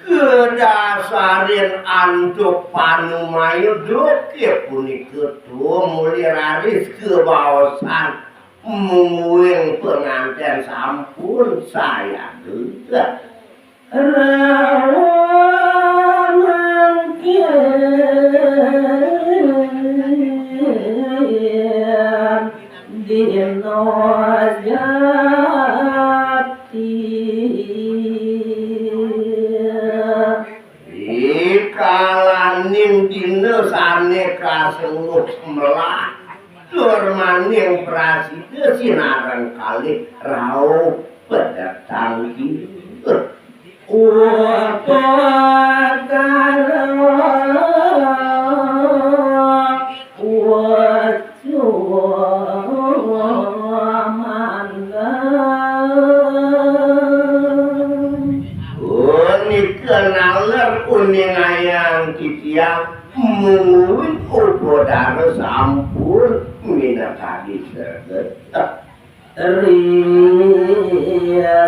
Kedasarin anduk panumayu duke punika tuh mulia raris kebawasan mungguing pengantin sampun saya juga rawan kian dino kalaning dina sane kasenguk melah tur maning prasida sinareng kalih rauh pedatang kieu kuning ayang titiang mungguin ubodana sampun minakadi serget ria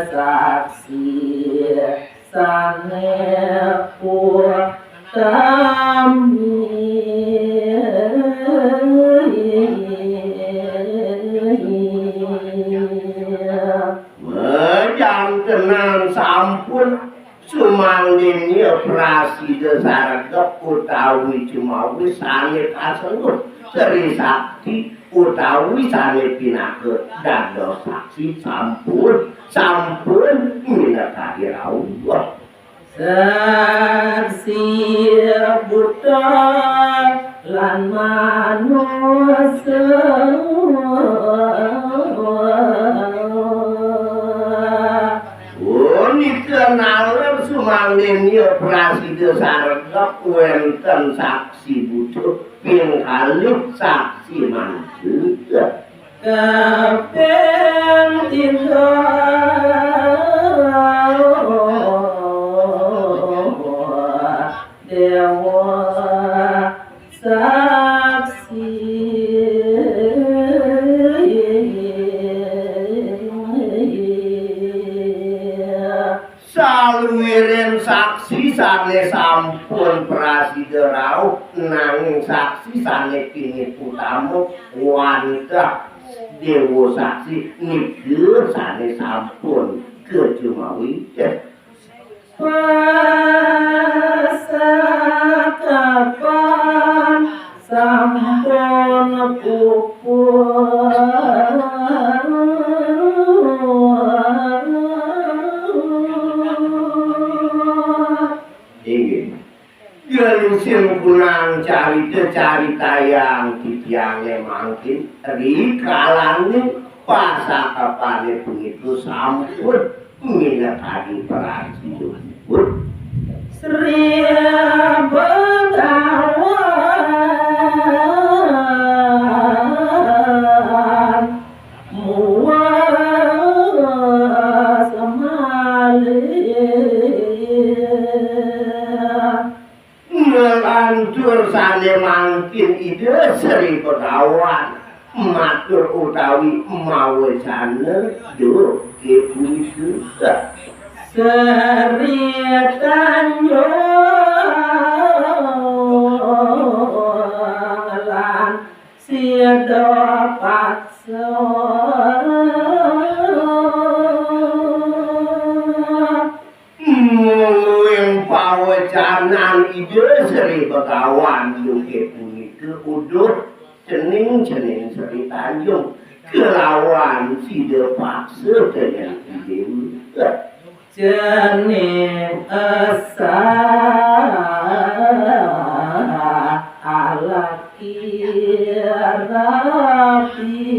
saksi sane kami mejang tenan sampun sumangdingnya prasida sarega utawi cumawi sane kasengguh Sri Sakti utawi sane pinake dados saksi sampun minakadi rawuh saksi buta lan manusa kenal sumangdingnya prasida sarega wonten saksi butuh ping kalih saksi mansuh kaping tiga dewa saksi saluwiring saksi sane sampun prasida rawuh nanging saksi sane pingit utamu wantah dewa saksi niku sane sampun kejumawi pasakapan sampun pupur Gelusing kunang carita yang titiange mangkin rikalane pasakapane begitu sampun minakadi prasida Sri Begawan muas melantur sane mangkin ide Sri Begawan matur utawi mawe jane duke punika Sri Tanjung lan sida paksa pawecanan ide Sri Begawan duke punika uduh cening-cening Sri Tanjung kelawan sida paksa dengan ide cening asa alaki rapi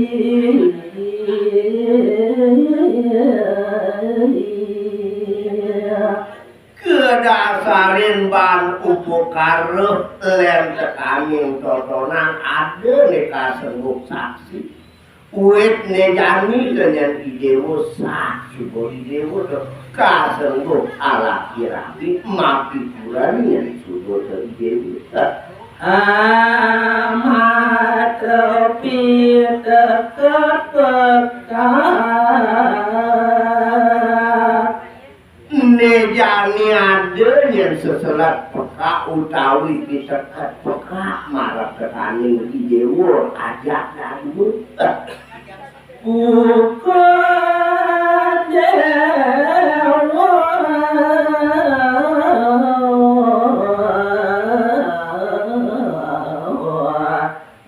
kedasarin ban upukare lem tekaning totonan ada neka senggup saksi uit nejani dengan idewo saksi bo idewo kasenggup ala kirabi mapi kurangnya sudo idewo amat tepi dekat pekat nejani ada yang seselat peka utawi dekat peka marah tekaning idewo ajak dadu bukan dewa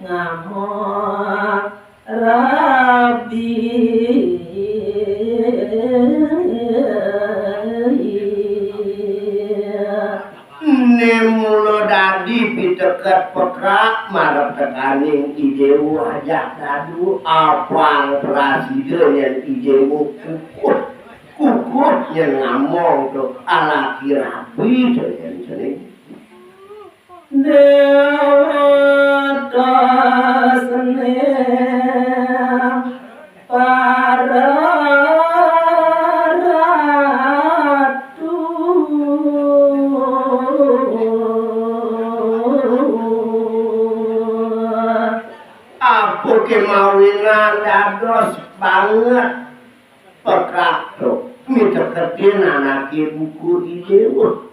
ngamuk rabi nemulo dadi pitekat pekrak marap tekaning idewu ajak dadu apang presiden yang idewu kukut yang ngamong tuh ala kirabi yang sering Dewa senem para ratu aku kemawinan dados banget pekak tuh minta kerjaan anak ibuku idewu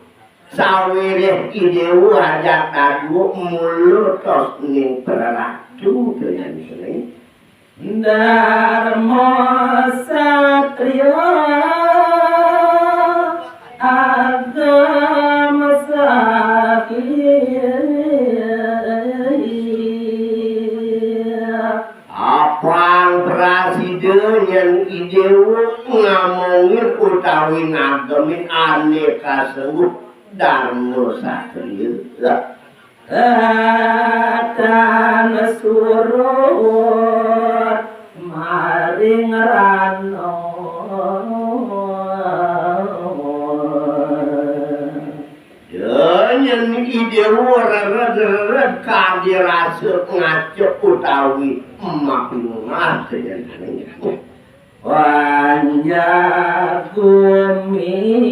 sawireh idewu ajak dadu mulut tos ning peratu dengan sini Dharma Satria Agama Sakya apang presiden yang idewu ngomongin utawi ngagemin aneka senggup Dharma Satria Tatan surut maring rano Jangan idewu reret kadirasuk ngacuk utawi emak pinungas Wanyak gumir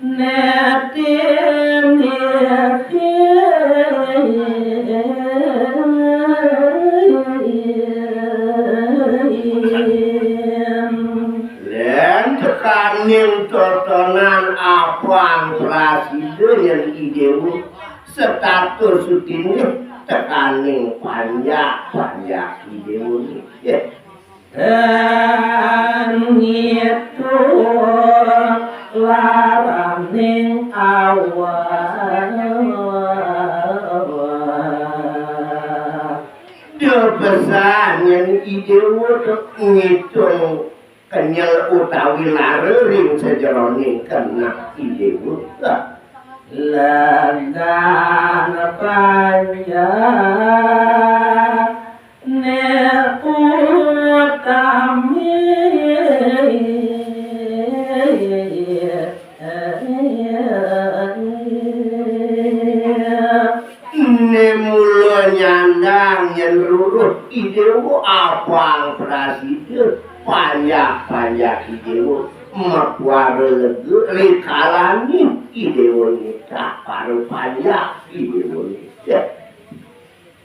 netin len tekaning totonan apang presiden yang idewu status ini tekaning panjak idewu dan itu laraning awan dia pesan yang idewu ngitung kenyal utawi larering sejeroning kena idewu ladan panjang ne utami nemulo nyandang yang lurus idewu apang presiden panjak idewu makware legu rikalani idewu nikah paru panjak idewu